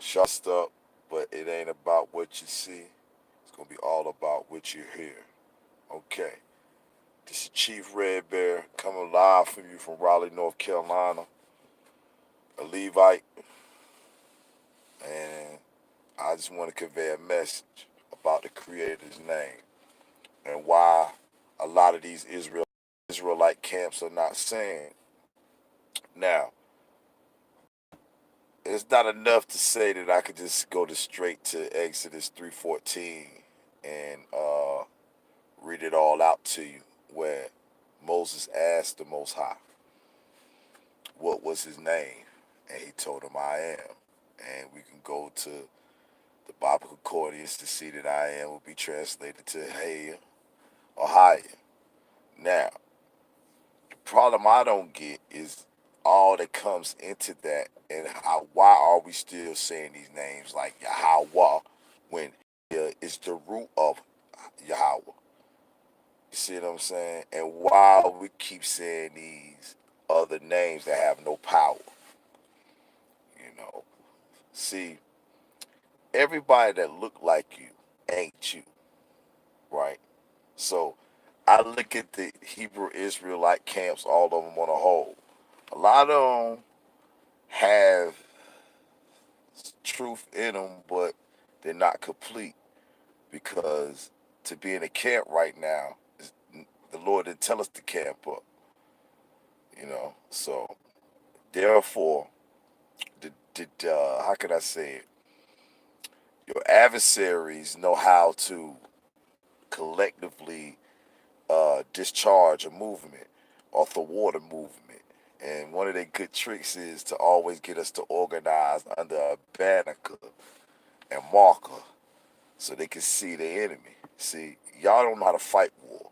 Shut up, but it ain't about what you see. It's gonna be all about what you hear. Okay. This is Chief Red Bear coming live from you from Raleigh, North Carolina. A Levite, and I just want to convey a message about the Creator's name and why a lot of these Israelite camps are not saying. Now, it's not enough to say that I could just go to straight to Exodus 3:14 and read it all out to you, where Moses asked the Most High what was his name, and he told him I am. And we can go to the Bible Concordance to see that I am will be translated to Hey or higher. Now, the problem I don't get is all that comes into that, and how why are we still saying these names like Yahweh when is the root of Yahweh? You see what I'm saying? And why we keep saying these other names that have no power? You know, see, everybody that look like you ain't you, right? So I look at the Hebrew Israelite camps, all of them on a whole. A lot of them have truth in them, but they're not complete because to be in a camp right now, the Lord didn't tell us to camp up, you know. So therefore, how can I say it? Your adversaries know how to collectively discharge a movement off the water movement. And one of their good tricks is to always get us to organize under a banner and marker so they can see the enemy. See, y'all don't know how to fight war.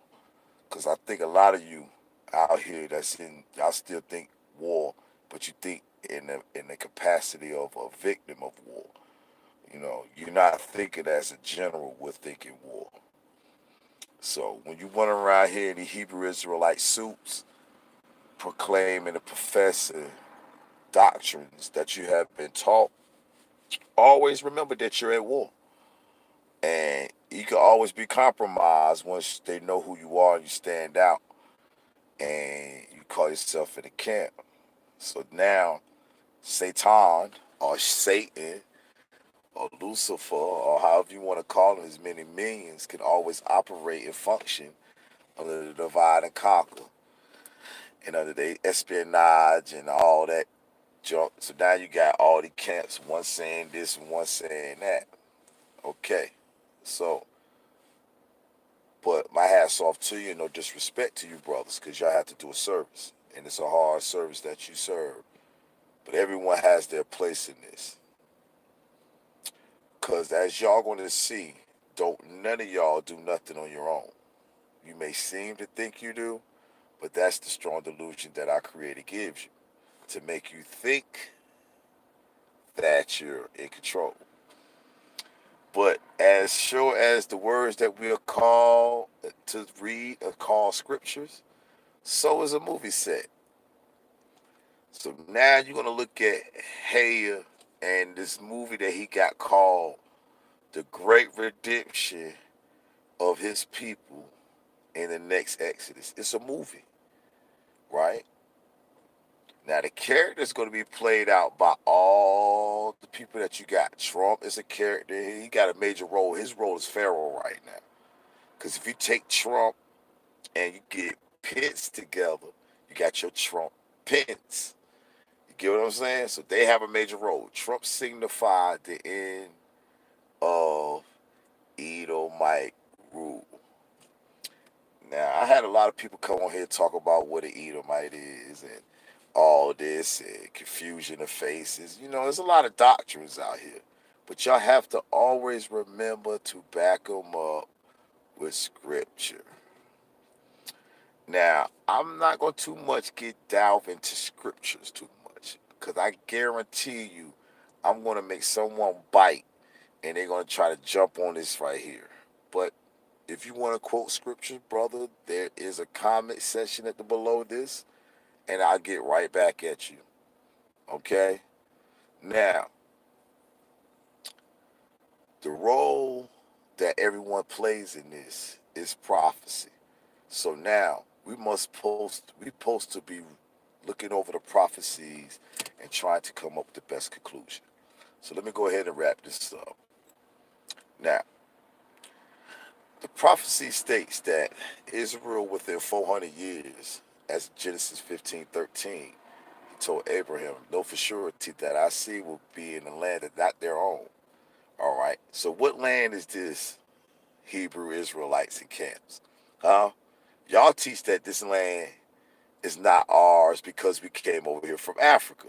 Because I think a lot of you out here y'all still think war, but you think in the capacity of a victim of war. You know, you're not thinking as a general, we're thinking war. So when you run around here in the Hebrew Israelite suits, proclaiming and professing doctrines that you have been taught, always remember that you're at war. And you can always be compromised once they know who you are and you stand out and you call yourself in the camp. So now Satan or Satan or Lucifer or however you want to call them, as many minions can always operate and function under the divide and conquer and under the espionage and all that junk. So now you got all the camps, one saying this and one saying that. Okay. So, but my hat's off to you, no disrespect to you, brothers, because y'all have to do a service. And it's a hard service that you serve. But everyone has their place in this. Because as y'all going to see, don't none of y'all do nothing on your own. You may seem to think you do, but that's the strong delusion that our Creator gives you to make you think that you're in control. But as sure as the words that we are called to read are called scriptures, so is a movie set. So now you're going to look at Haya and this movie that he got called The Great Redemption of His People in the next Exodus. It's a movie, right? Now the character is going to be played out by all the people that you got. Trump is a character. He got a major role. His role is Pharaoh right now. Because if you take Trump and you get Pence together, you got your Trump Pence. You get what I'm saying? So they have a major role. Trump signified the end of Edomite rule. Now, I had a lot of people come on here talk about what an Edomite is and all this and confusion of faces. You know, there's a lot of doctrines out here. But y'all have to always remember to back them up with scripture. Now, I'm not going to too much delve into scriptures too much because I guarantee you I'm going to make someone bite and they're going to try to jump on this right here. But if you want to quote scriptures, brother, there is a comment section at the below this and I'll get right back at you. Okay? Now, The role that everyone plays in this is prophecy. So now we supposed to be looking over the prophecies and trying to come up with the best conclusion. So let me go ahead and wrap this up. Now, the prophecy states that Israel within 400 years, as Genesis 15:13, he told Abraham, know for surety that I see will be in a land that's not their own. All right. So what land is this Hebrew Israelites in camps? Huh? Y'all teach that this land is not ours because we came over here from Africa.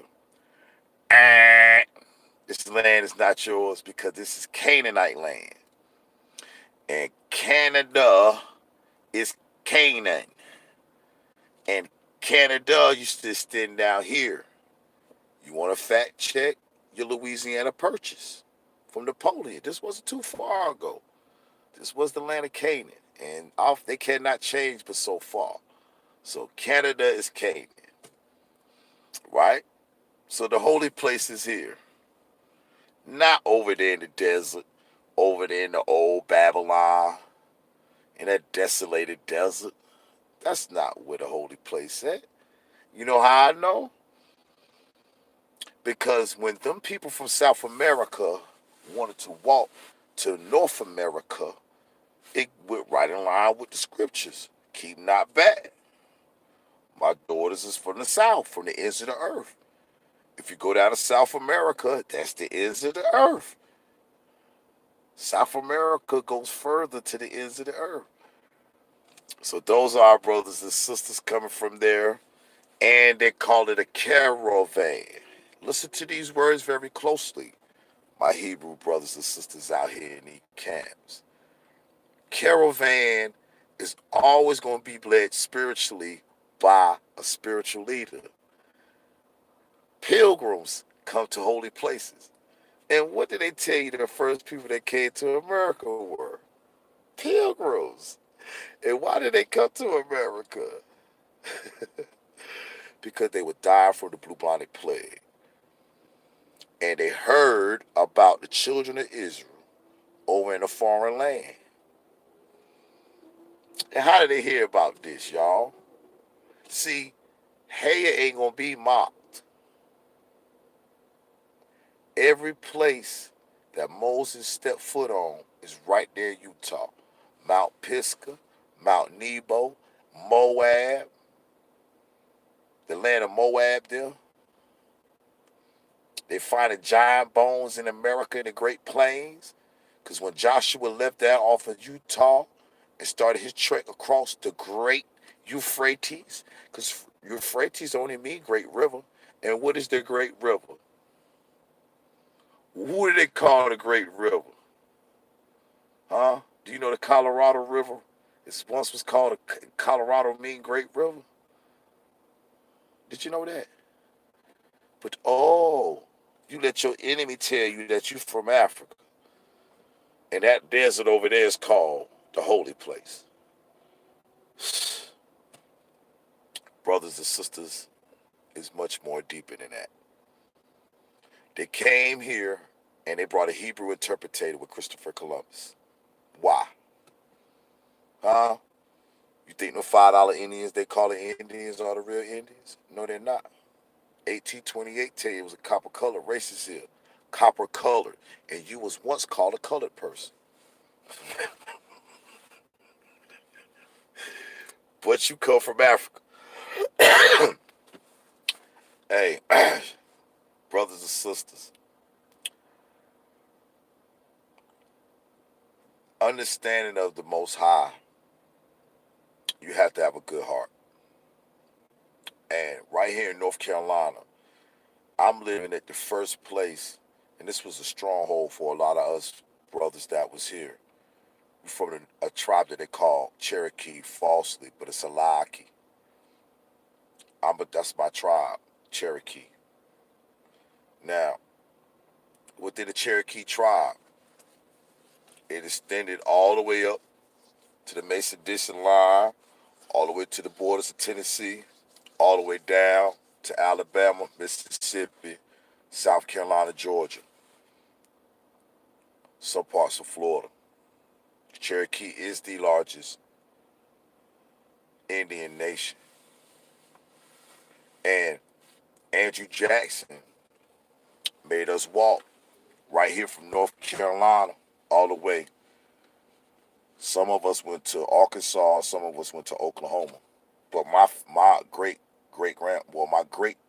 This land is not yours because this is Canaanite land. And Canada is Canaan. And Canada used to extend down here. You want to fact check your Louisiana purchase from Napoleon. This wasn't too far ago. This was the land of Canaan. And off they cannot change but so far. So Canada is Canaan. Right? So the holy place is here. Not over there in the desert, over there in the old Babylon, in that desolated desert. That's not where the holy place is at. You know how I know? Because when them people from South America wanted to walk to North America, it went right in line with the scriptures. Keep not back. My daughters is from the South, from the ends of the earth. If you go down to South America, that's the ends of the earth. South America goes further to the ends of the earth. So those are our brothers and sisters coming from there. And they call it a caravan. Listen to these words very closely, my Hebrew brothers and sisters out here in these camps. Caravan is always going to be led spiritually by a spiritual leader. Pilgrims come to holy places. And what did they tell you the first people that came to America were? Pilgrims. And why did they come to America? Because they would die from the bubonic plague. And they heard about the children of Israel over in a foreign land. And how did they hear about this, y'all? See, Haya ain't gonna be mocked. Every place that Moses stepped foot on is right there in Utah. Mount Pisgah, Mount Nebo, Moab, the land of Moab there. They finding giant bones in America in the Great Plains. Because when Joshua left there off of Utah and started his trek across the Great Euphrates, because Euphrates only mean Great River. And what is the Great River? Who do they call the Great River? Huh? Do you know the Colorado River? It once was called a Colorado mean Great River. Did you know that? But oh, you let your enemy tell you that you're from Africa. And that desert over there is called the holy place. Brothers and sisters, is much more deeper than that. They came here and they brought a Hebrew interpreter with Christopher Columbus. Why? Huh? You think the $5 Indians they call it Indians are the real Indians? No, they're not. 1828 tell you it was a copper colored racist here. Copper colored. And you was once called a colored person. But you come from Africa. Hey, brothers and sisters, understanding of the Most High, you have to have a good heart. And right here in North Carolina, I'm living at the first place, and this was a stronghold for a lot of us brothers that was here. We're from a tribe that they call Cherokee falsely, but it's a Alaaki. That's my tribe, Cherokee. Now, within the Cherokee tribe, it extended all the way up to the Mason-Dixon line, all the way to the borders of Tennessee, all the way down to Alabama, Mississippi, South Carolina, Georgia. some parts of Florida. Cherokee is the largest Indian nation. And Andrew Jackson made us walk right here from North Carolina all the way. Some of us went to Arkansas, some of us went to Oklahoma. But my my great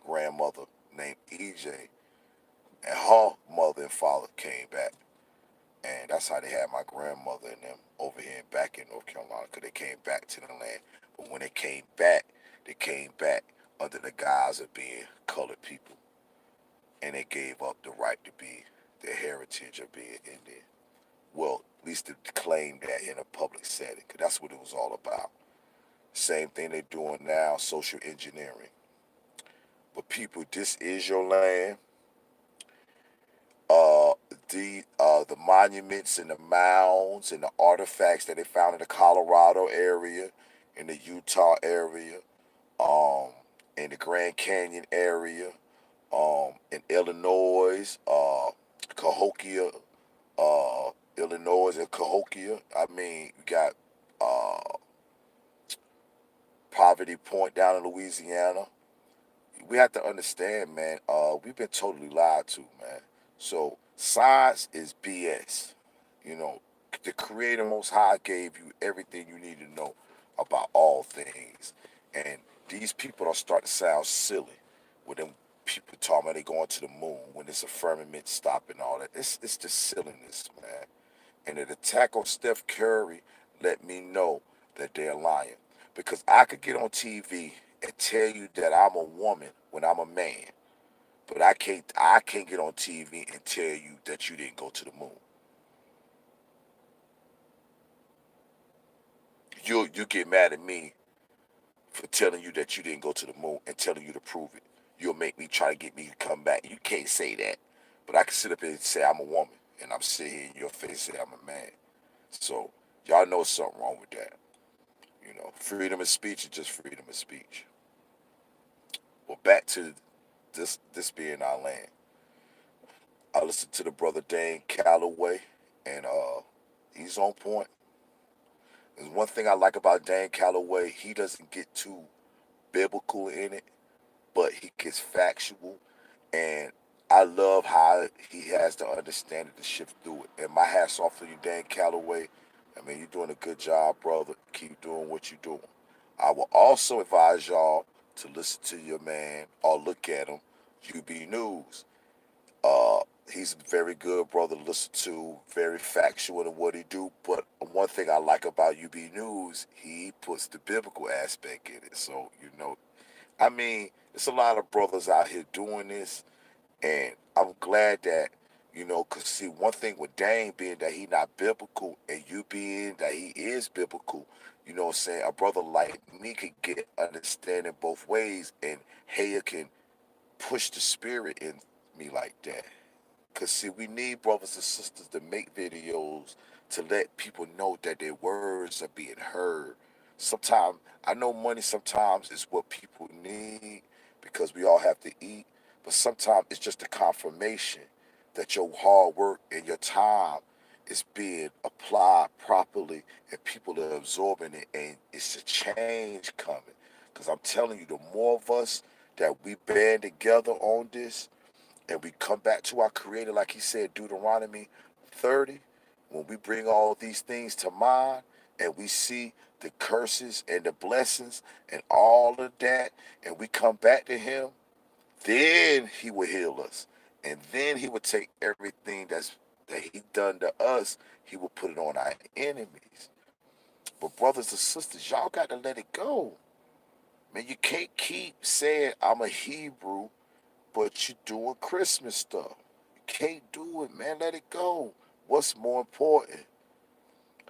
grandmother named EJ and her mother and father came back. And that's how they had my grandmother and them over here back in North Carolina, because they came back to the land. But when they came back under the guise of being colored people. And they gave up the right to be their heritage of being Indian. Well, at least to claim that in a public setting, because that's what it was all about. Same thing they're doing now, social engineering. But people, this is your land. Uh, the monuments and the mounds and the artifacts that they found in the Colorado area, in the Utah area, um, in the Grand Canyon area, in Illinois, Cahokia, Illinois and Cahokia. I mean, you got uh, Poverty Point down in Louisiana. We have to understand, man. We've been totally lied to, man. So science is BS. You know, the Creator Most High gave you everything you need to know about all things, and these people are starting to sound silly with them people talking about they going to the moon when it's a firmament stopping all that. It's just silliness, man. And an attack on Steph Curry let me know that they're lying. Because I could get on TV and tell you that I'm a woman when I'm a man, but I can't get on TV and tell you that you didn't go to the moon. You get mad at me for telling you that you didn't go to the moon and telling you to prove it. You'll make me try to get me to come back. You can't say that. But I can sit up here and say I'm a woman, and I'm sitting here in your face and say I'm a man. So y'all know something wrong with that. You know, freedom of speech is just freedom of speech. Well, back to this being our land. I listened to the brother Dane Calloway, and he's on point. There's one thing I like about Dane Calloway. He doesn't get too biblical in it, but he gets factual, and I love how he has the understanding to shift through it. And my hat's off to you, Dan Calloway. I mean, you're doing a good job, brother. Keep doing what you're doing. I will also advise y'all to listen to your man or look at him, UB News. Uh, he's a very good brother to listen to, very factual in what he do. But one thing I like about UB News, he puts the biblical aspect in it. So, I mean, there's a lot of brothers out here doing this, and I'm glad that, cause see, one thing with Dane being that he not biblical, and you being that he is biblical, you know what I'm saying? A brother like me could get understanding both ways, and Haya can push the spirit in me like that. Cause see, we need brothers and sisters to make videos to let people know that their words are being heard. Sometimes I know money sometimes is what people need because we all have to eat, but sometimes it's just a confirmation that your hard work and your time is being applied properly and people are absorbing it, and it's a change coming. Because I'm telling you, the more of us that we band together on this, and we come back to our Creator, like He said, Deuteronomy 30, when we bring all these things to mind and we see the curses and the blessings and all of that, and we come back to Him, then He will heal us. And then He will take everything that He done to us, He will put it on our enemies. But brothers and sisters, y'all got to let it go. Man, you can't keep saying I'm a Hebrew but you're doing Christmas stuff. You can't do it, man. Let it go. What's more important?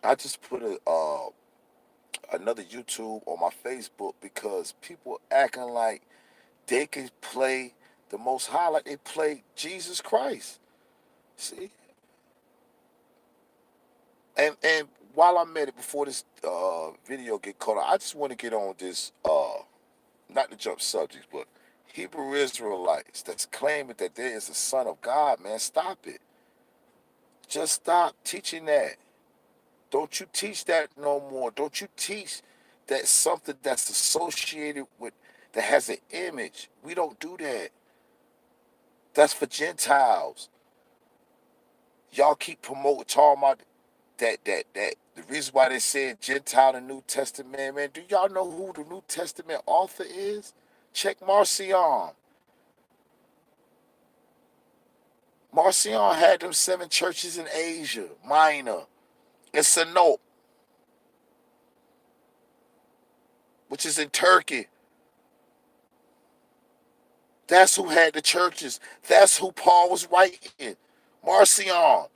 I just put another YouTube on my Facebook because people acting like they can play the Most High like they play Jesus Christ. See, and while I'm at it, before this video get cut off, I just want to get on this not to jump subjects, but Hebrew Israelites that's claiming that there is a Son of God. Man, stop it. Just stop teaching that. Don't you teach that no more. Don't you teach that something that's associated with, that has an image. We don't do that. That's for Gentiles. Y'all keep promoting, talking about that. The reason why they said Gentile in the New Testament, man, do y'all know who the New Testament author is? Check Marcion. Marcion had them 7 churches in Asia Minor. And Sinop, which is in Turkey. That's who had the churches. That's who Paul was writing. Marcion.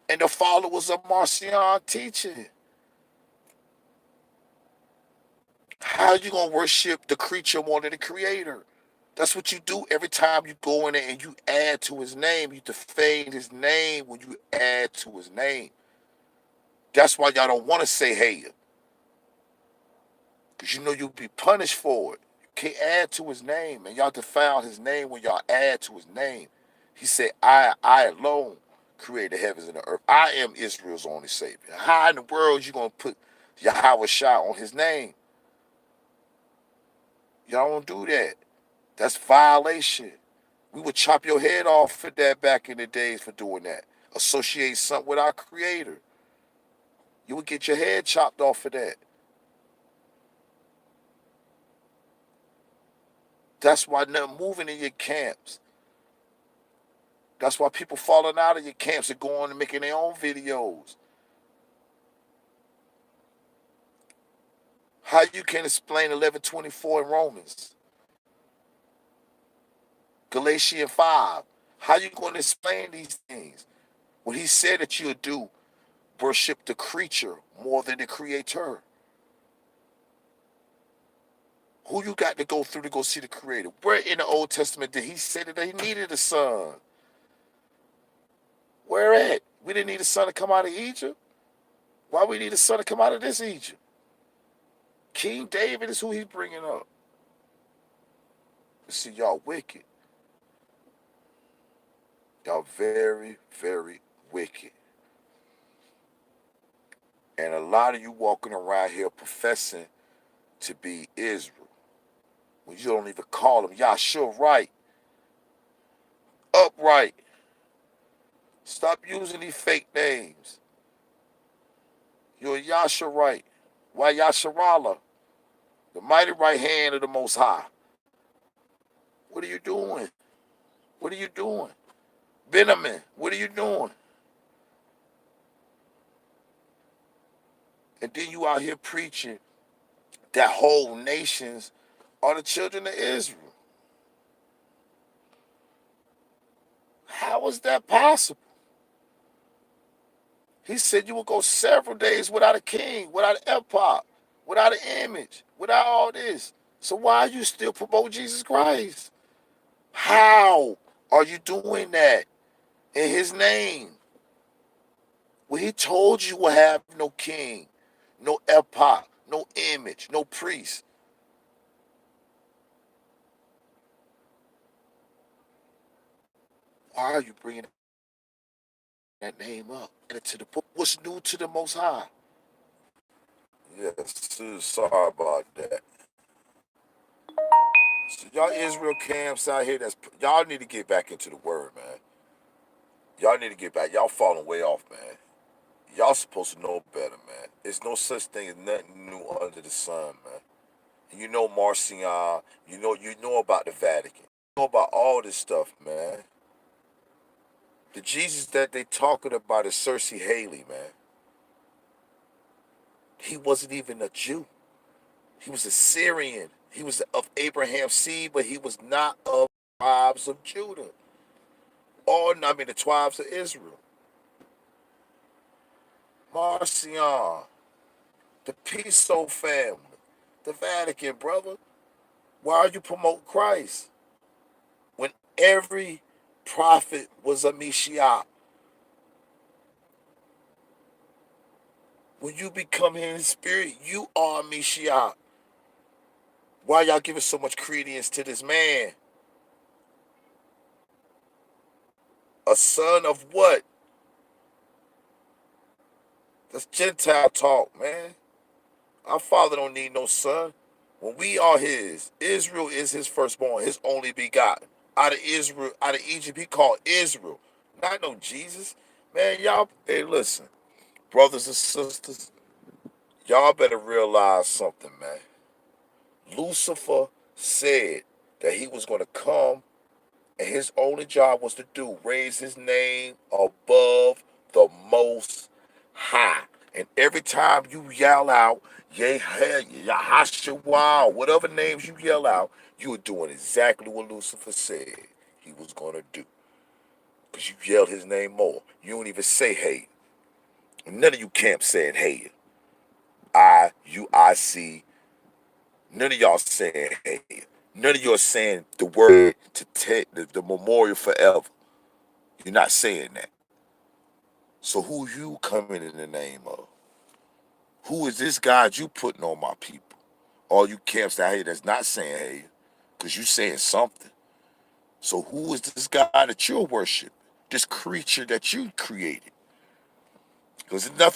And the followers of Marcion teaching. How you gonna worship the creature more than the creator? That's what you do every time you go in there and you add to his name. You defame his name when you add to his name. That's why y'all don't want to say hey. Because you know you'll be punished for it. You can't add to his name. And y'all defile his name when y'all add to his name. He said, I alone created the heavens and the earth. I am Israel's only Savior. How in the world you going to put Yahweh Shah on his name? Y'all don't do that. That's violation. We would chop your head off for that back in the days for doing that. Associate something with our Creator. You would get your head chopped off for that. That's why nothing moving in your camps. That's why people falling out of your camps and going and making their own videos. How you can explain 11:24 in Romans, Galatians 5? How you going to explain these things when he said that you'll do worship the creature more than the creator? Who you got to go through to go see the creator? Where in the Old Testament did he say that he needed a son? Where at? We didn't need a son to come out of Egypt. Why we need a son to come out of this Egypt? King David is who he's bringing up. See, y'all wicked. Y'all very, very wicked. And a lot of you walking around here professing to be Israel, when you don't even call them Yahshua right, upright. Stop using these fake names. You're Yahshua right. Why Yasharala? The mighty right hand of the Most High. What are you doing? What are you doing? Benjamin, what are you doing? And then you out here preaching that whole nations are the children of Israel. How is that possible? He said you will go several days without a king, without an empire, without an image, without all this. So why are you still promoting Jesus Christ? How are you doing that in his name? Well, he told you will have no king, no empire, no image, no priest. Why are you bringing that name up into the book? What's new to the Most High? Yes, sorry about that. So y'all Israel camps out here, y'all need to get back into the word, man. Y'all need to get back. Y'all falling way off, man. Y'all supposed to know better, man. There's no such thing as nothing new under the sun, man. And you know Marcion, you know about the Vatican. You know about all this stuff, man. The Jesus that they talking about is Cersei Haley, man. He wasn't even a Jew. He was a Syrian. He was of Abraham's seed, but he was not of the tribes of Judah. The tribes of Israel. Marcion, the Piso family, the Vatican, brother. Why are you promoting Christ when every prophet was a Mashiach? When you become in his spirit, you are a Mashiach. Why y'all giving so much credence to this man? A son of what? That's Gentile talk, man. Our Father don't need no son. When we are his, Israel is his firstborn, his only begotten. Out of Israel, out of Egypt, he called Israel. Not no Jesus. Man, y'all, hey, listen, brothers and sisters, y'all better realize something, man. Lucifer said that he was going to come and his only job was to do, raise his name above the most high. And every time you yell out, Yahashua, whatever names you yell out, you are doing exactly what Lucifer said he was going to do. Because you yelled his name more. You don't even say hey. None of you camps saying hey. I see. None of y'all saying hey. None of you are saying the word to take the memorial forever. You're not saying that. So who you coming in the name of? Who is this God you putting on my people? All you camps out here that's not saying hey, because you saying something. So who is this God that you're worshiping? This creature that you created? Because there's nothing